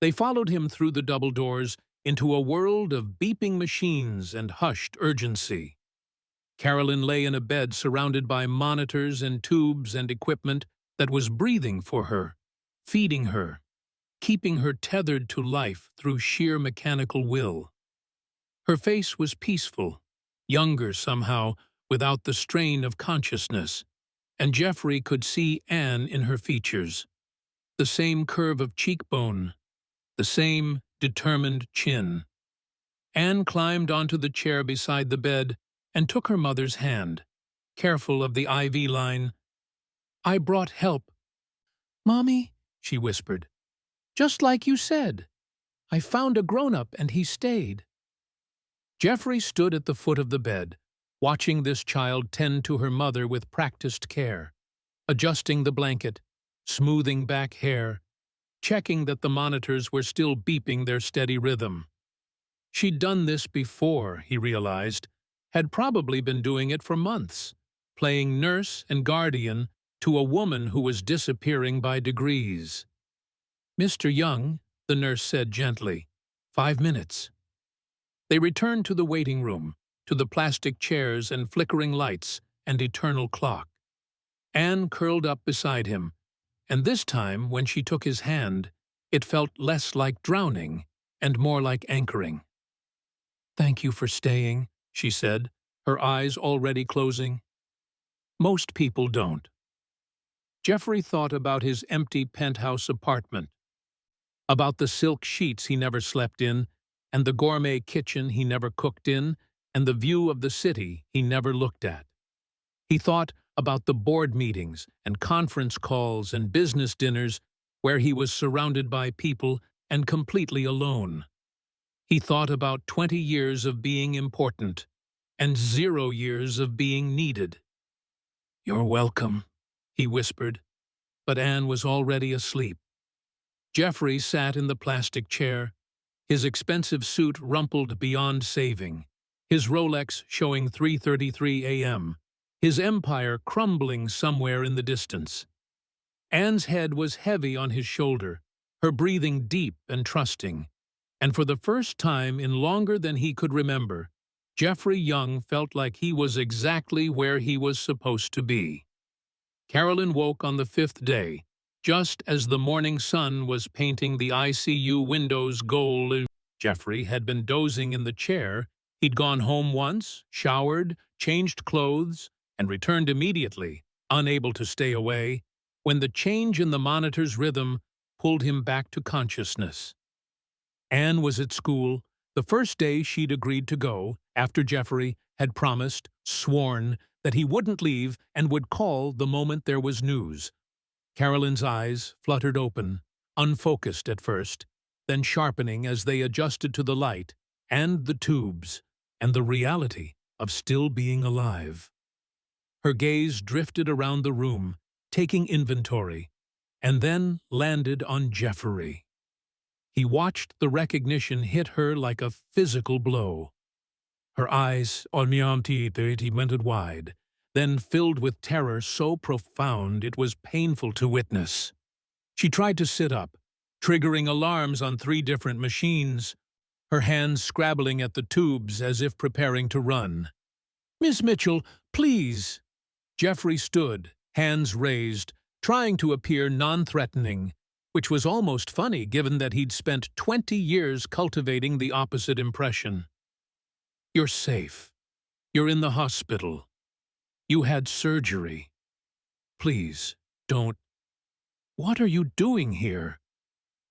They followed him through the double doors into a world of beeping machines and hushed urgency. Carolyn lay in a bed surrounded by monitors and tubes and equipment that was breathing for her, feeding her, keeping her tethered to life through sheer mechanical will. Her face was peaceful, younger somehow, without the strain of consciousness, and Jeffrey could see Anne in her features. The same curve of cheekbone, the same determined chin. Anne climbed onto the chair beside the bed and took her mother's hand, careful of the IV line. "I brought help." "Mommy," she whispered, "just like you said. I found a grown-up and he stayed." Jeffrey stood at the foot of the bed, watching this child tend to her mother with practiced care, adjusting the blanket, smoothing back hair, checking that the monitors were still beeping their steady rhythm. She'd done this before, he realized, had probably been doing it for months, playing nurse and guardian to a woman who was disappearing by degrees. "Mr. Young," the nurse said gently, "5 minutes." They returned to the waiting room, to the plastic chairs and flickering lights and eternal clock. Anne curled up beside him, and this time, when she took his hand, it felt less like drowning and more like anchoring. "Thank you for staying," she said, her eyes already closing. "Most people don't." Jeffrey thought about his empty penthouse apartment, about the silk sheets he never slept in, and the gourmet kitchen he never cooked in, and the view of the city he never looked at. He thought about the board meetings and conference calls and business dinners where he was surrounded by people and completely alone. He thought about 20 years of being important and 0 years of being needed. "You're welcome," he whispered, but Anne was already asleep. Jeffrey sat in the plastic chair, his expensive suit rumpled beyond saving, his Rolex showing 3:33 a.m., his empire crumbling somewhere in the distance. Anne's head was heavy on his shoulder, her breathing deep and trusting, and for the first time in longer than he could remember, Jeffrey Young felt like he was exactly where he was supposed to be. Carolyn woke on the 5th day, just as the morning sun was painting the ICU windows gold. Jeffrey had been dozing in the chair. He'd gone home once, showered, changed clothes, and returned immediately, unable to stay away, when the change in the monitor's rhythm pulled him back to consciousness. Anne was at school, the first day she'd agreed to go, after Jeffrey had promised, sworn, that he wouldn't leave and would call the moment there was news. Carolyn's eyes fluttered open, unfocused at first, then sharpening as they adjusted to the light and the tubes and the reality of still being alive. Her gaze drifted around the room, taking inventory, and then landed on Jeffrey. He watched the recognition hit her like a physical blow. Her eyes, went wide, then filled with terror so profound it was painful to witness. She tried to sit up, triggering alarms on 3 different machines, her hands scrabbling at the tubes as if preparing to run. "Miss Mitchell, please!" Jeffrey stood, hands raised, trying to appear non-threatening, which was almost funny given that he'd spent 20 years cultivating the opposite impression. "You're safe. You're in the hospital. You had surgery. Please, don't. What are you doing here?"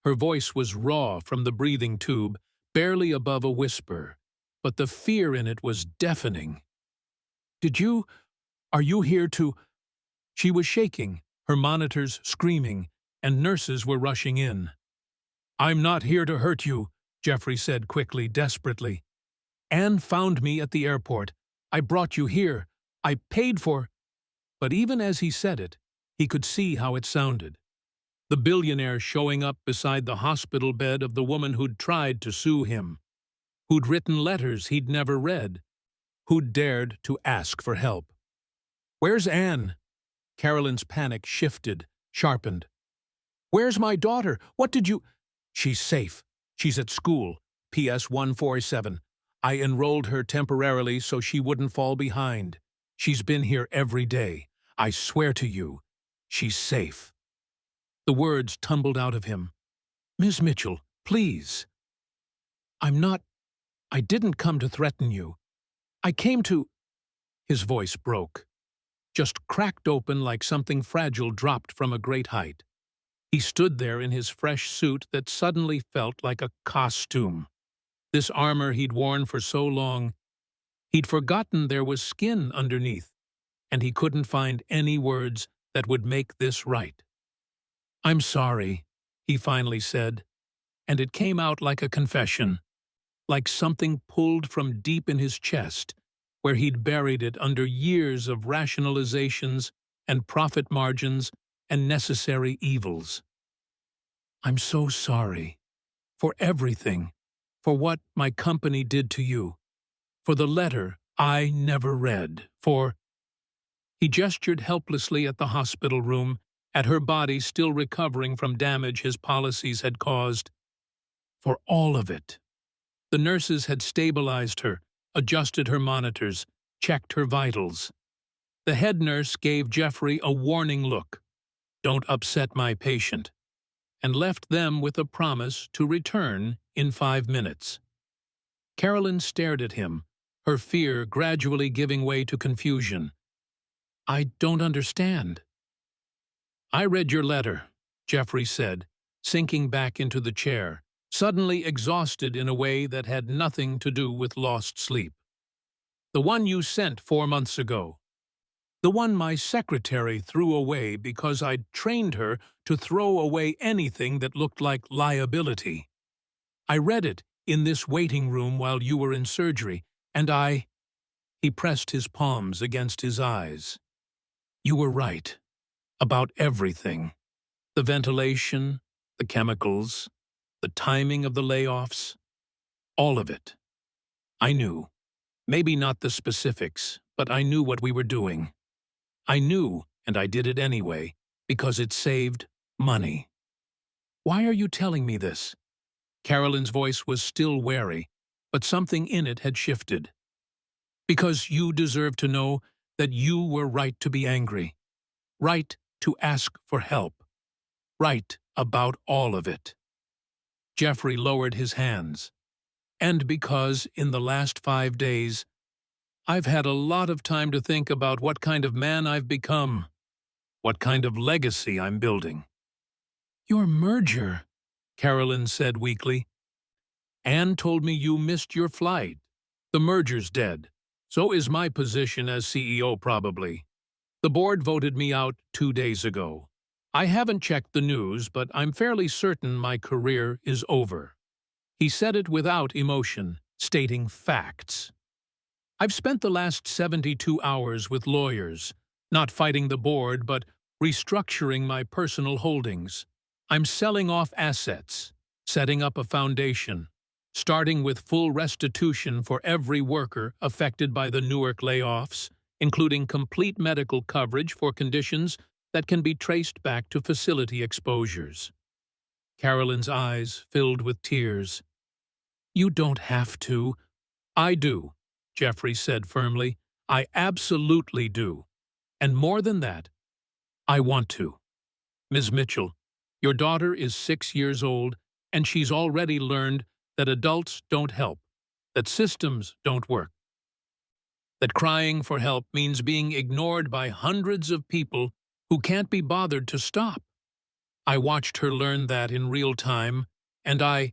Her voice was raw from the breathing tube, barely above a whisper, but the fear in it was deafening. Are you here to—" She was shaking, her monitors screaming, and nurses were rushing in. "I'm not here to hurt you," Jeffrey said quickly, desperately. "Anne found me at the airport. I brought you here. I paid for—" But even as he said it, he could see how it sounded. The billionaire showing up beside the hospital bed of the woman who'd tried to sue him, who'd written letters he'd never read, who'd dared to ask for help. "Where's Anne?" Carolyn's panic shifted, sharpened. "Where's my daughter? What did you—" "She's safe. She's at school. PS 147. I enrolled her temporarily so she wouldn't fall behind. She's been here every day. I swear to you, she's safe." The words tumbled out of him. "Miss Mitchell, please." I didn't come to threaten you. I came to—" His voice broke, just cracked open like something fragile dropped from a great height. He stood there in his fresh suit that suddenly felt like a costume. This armor he'd worn for so long, he'd forgotten there was skin underneath, and he couldn't find any words that would make this right. "I'm sorry," he finally said, and it came out like a confession, like something pulled from deep in his chest, where he'd buried it under years of rationalizations and profit margins and necessary evils. "I'm so sorry. For everything. For what my company did to you. For the letter I never read. For—" He gestured helplessly at the hospital room, at her body still recovering from damage his policies had caused. "For all of it." The nurses had stabilized her, adjusted her monitors, checked her vitals. The head nurse gave Jeffrey a warning look, "Don't upset my patient," and left them with a promise to return in 5 minutes. Carolyn stared at him, her fear gradually giving way to confusion. "I don't understand." "I read your letter," Jeffrey said, sinking back into the chair, suddenly exhausted in a way that had nothing to do with lost sleep. "The one you sent 4 months ago. The one my secretary threw away because I'd trained her to throw away anything that looked like liability. I read it in this waiting room while you were in surgery, and I—" He pressed his palms against his eyes. "You were right. About everything. The ventilation, the chemicals, the timing of the layoffs. All of it. I knew. Maybe not the specifics, but I knew what we were doing. I knew, and I did it anyway, because it saved money." "Why are you telling me this?" Carolyn's voice was still wary, but something in it had shifted. "Because you deserve to know that you were right to be angry. Right to ask for help. Right about all of it." Jeffrey lowered his hands. "And because, in the last 5 days, I've had a lot of time to think about what kind of man I've become, what kind of legacy I'm building." "Your merger," Carolyn said weakly. "Anne told me you missed your flight. The merger's dead. So is my position as CEO probably. The board voted me out 2 days ago. I haven't checked the news, but I'm fairly certain my career is over." He said it without emotion, stating facts. "I've spent the last 72 hours with lawyers, not fighting the board, but restructuring my personal holdings. I'm selling off assets, setting up a foundation, starting with full restitution for every worker affected by the Newark layoffs, including complete medical coverage for conditions that can be traced back to facility exposures." Carolyn's eyes filled with tears. "You don't have to." "I do," Jeffrey said firmly. "I absolutely do. And more than that, I want to. Ms. Mitchell, your daughter is 6 years old, and she's already learned that adults don't help, that systems don't work, that crying for help means being ignored by hundreds of people who can't be bothered to stop. I watched her learn that in real time, and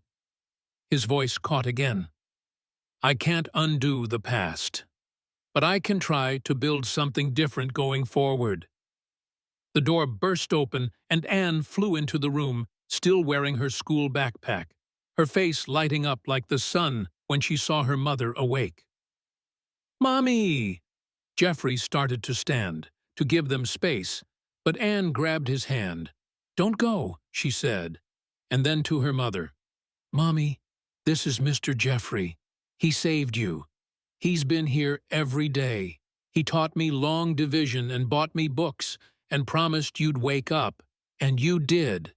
his voice caught again. I can't undo the past, but I can try to build something different going forward." The door burst open, and Anne flew into the room, still wearing her school backpack, her face lighting up like the sun when she saw her mother awake. "Mommy!" Jeffrey started to stand, to give them space, but Anne grabbed his hand. "Don't go," she said, and then to her mother, "Mommy, this is Mr. Jeffrey. He saved you. He's been here every day. He taught me long division and bought me books and promised you'd wake up, and you did."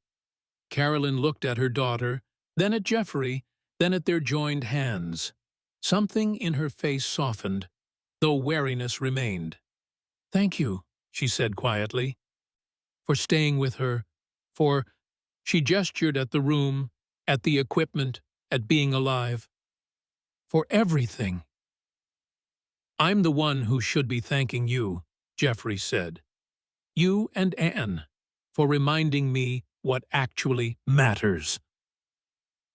Carolyn looked at her daughter, then at Jeffrey, then at their joined hands. Something in her face softened, though wariness remained. "Thank you," she said quietly, "for staying with her, for—" she gestured at the room, at the equipment, at being alive. "For everything." "I'm the one who should be thanking you," Jeffrey said. "You and Anne, for reminding me what actually matters."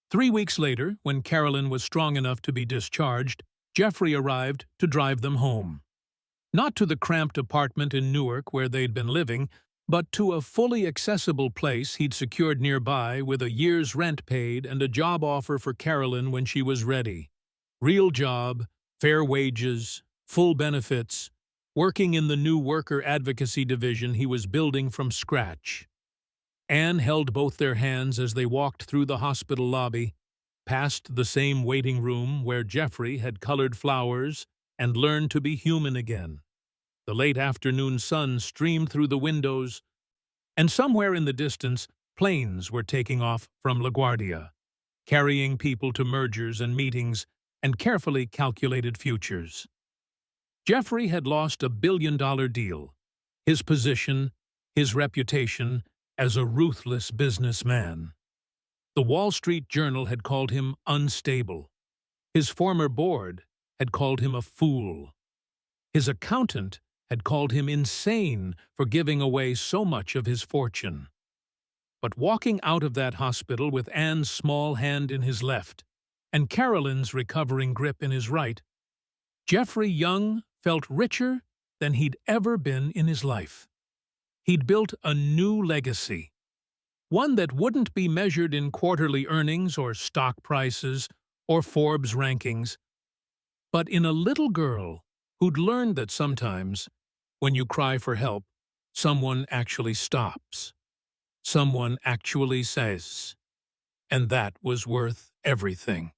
3 weeks later, when Carolyn was strong enough to be discharged, Jeffrey arrived to drive them home. Not to the cramped apartment in Newark where they'd been living, but to a fully accessible place he'd secured nearby with a year's rent paid and a job offer for Carolyn when she was ready. Real job, fair wages, full benefits, working in the new worker advocacy division he was building from scratch. Anne held both their hands as they walked through the hospital lobby, past the same waiting room where Jeffrey had colored flowers and learned to be human again. The late afternoon sun streamed through the windows, and somewhere in the distance, planes were taking off from LaGuardia, carrying people to mergers and meetings and carefully calculated futures. Jeffrey had lost a billion-dollar deal, his position, his reputation as a ruthless businessman. The Wall Street Journal had called him unstable. His former board had called him a fool. His accountant had called him insane for giving away so much of his fortune. But walking out of that hospital with Anne's small hand in his left and Carolyn's recovering grip in his right, Jeffrey Young felt richer than he'd ever been in his life. He'd built a new legacy, one that wouldn't be measured in quarterly earnings or stock prices or Forbes rankings, but in a little girl who'd learned that sometimes, when you cry for help, someone actually stops. Someone actually says, and that was worth everything.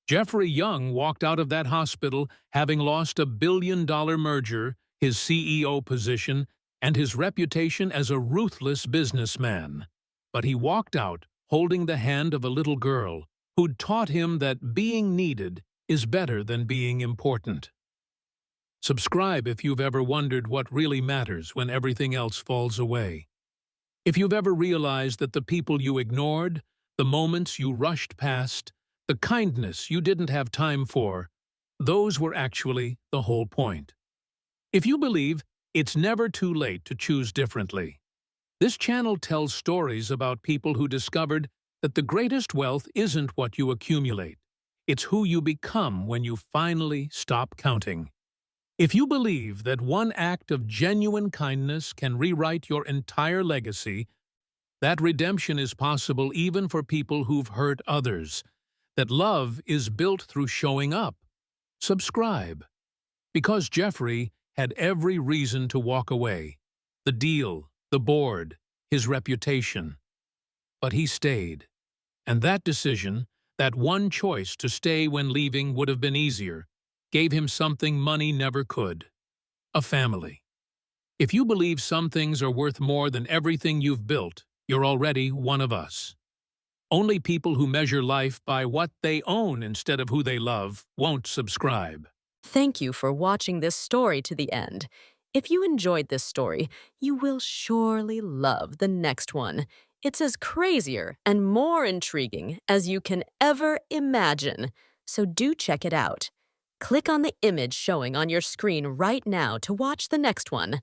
Jeffrey Young walked out of that hospital having lost a billion-dollar merger, his CEO position, and his reputation as a ruthless businessman. But he walked out holding the hand of a little girl who'd taught him that being needed is better than being important. Subscribe if you've ever wondered what really matters when everything else falls away. If you've ever realized that the people you ignored, the moments you rushed past, the kindness you didn't have time for, those were actually the whole point. If you believe it's never too late to choose differently, this channel tells stories about people who discovered that the greatest wealth isn't what you accumulate. It's who you become when you finally stop counting. If you believe that one act of genuine kindness can rewrite your entire legacy, that redemption is possible even for people who've hurt others, that love is built through showing up, subscribe. Because Jeffrey had every reason to walk away. The deal, the board, his reputation. But he stayed. And that decision, that one choice to stay when leaving would have been easier, gave him something money never could. A family. If you believe some things are worth more than everything you've built, you're already one of us. Only people who measure life by what they own instead of who they love won't subscribe. Thank you for watching this story to the end. If you enjoyed this story, you will surely love the next one. It's as crazier and more intriguing as you can ever imagine. So do check it out. Click on the image showing on your screen right now to watch the next one.